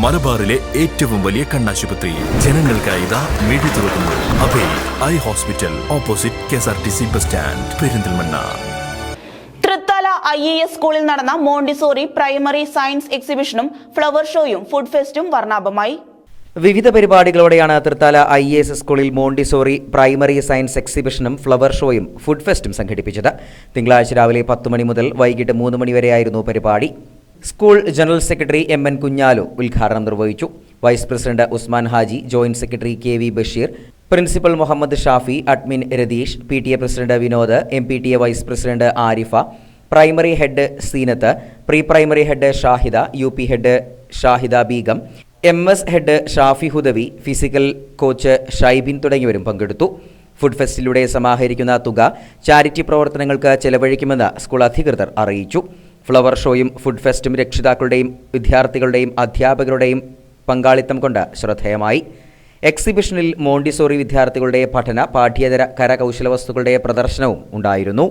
മലബാറിലെ ഏറ്റവും വലിയ കണ്ണാശുപത്രി ജനങ്ങൾക്കായി ഇതാ മിഴി തുറക്കുന്നു. Abhay eye hospital, opposite KSRTC bus stand, Perinthalmanna. Thrithala IAS സ്കൂളിൽ നടന്ന മോണ്ടിസോറി പ്രൈമറി സയൻസ് എക്സിബിഷനും ഫ്ലവർ ഷോയും ഫുഡ് ഫെസ്റ്റും വർണ്ണാഭമായി. വിവിധ പരിപാടികളോടെയാണ് തൃത്താല IAS സ്കൂളിൽ മോണ്ടിസോറി പ്രൈമറി സയൻസ് എക്സിബിഷനും ഫ്ലവർ ഷോയും ഫുഡ് ഫെസ്റ്റും സംഘടിപ്പിച്ചത്. തിങ്കളാഴ്ച രാവിലെ 10 മണി മുതൽ വൈകിട്ട് 3 മണി വരെയായിരുന്നു പരിപാടി. School general secretary MN Kunhalu ഉദ്ഘാടനം നിർവഹിച്ചു. Vice president Usman Haji, joint secretary KV Basheer, principal Muhammad Shafi, admin Ratheesh, PTA president Vinod, MPTA vice president Arifa, primary head Seenath, pre primary head Shahida, UP head Shahida Beegum, MS head Shafi Hudawi, physical coach Shybin തുടങ്ങിയവരും പങ്കെടുത്തു. ഫുഡ് ഫെസ്റ്റിലൂടെ സമാഹരിക്കുന്ന തുക ചാരിറ്റി പ്രവർത്തനങ്ങൾക്ക് ചെലവഴിക്കുമെന്ന് സ്കൂൾ അധികൃതർ അറിയിച്ചു. ഫ്ലവർ ഷോയും food ഫെസ്റ്റും രക്ഷിതാക്കളുടെയും വിദ്യാർത്ഥികളുടെയും അധ്യാപകരുടെയും പങ്കാളിത്തം കൊണ്ട് ശ്രദ്ധേയമായി. എക്സിബിഷനിൽ മോണ്ടിസോറി വിദ്യാർത്ഥികളുടെ പഠന പാഠ്യേതര കരകൗശല വസ്തുക്കളുടെ പ്രദർശനവും ഉണ്ടായിരുന്നു.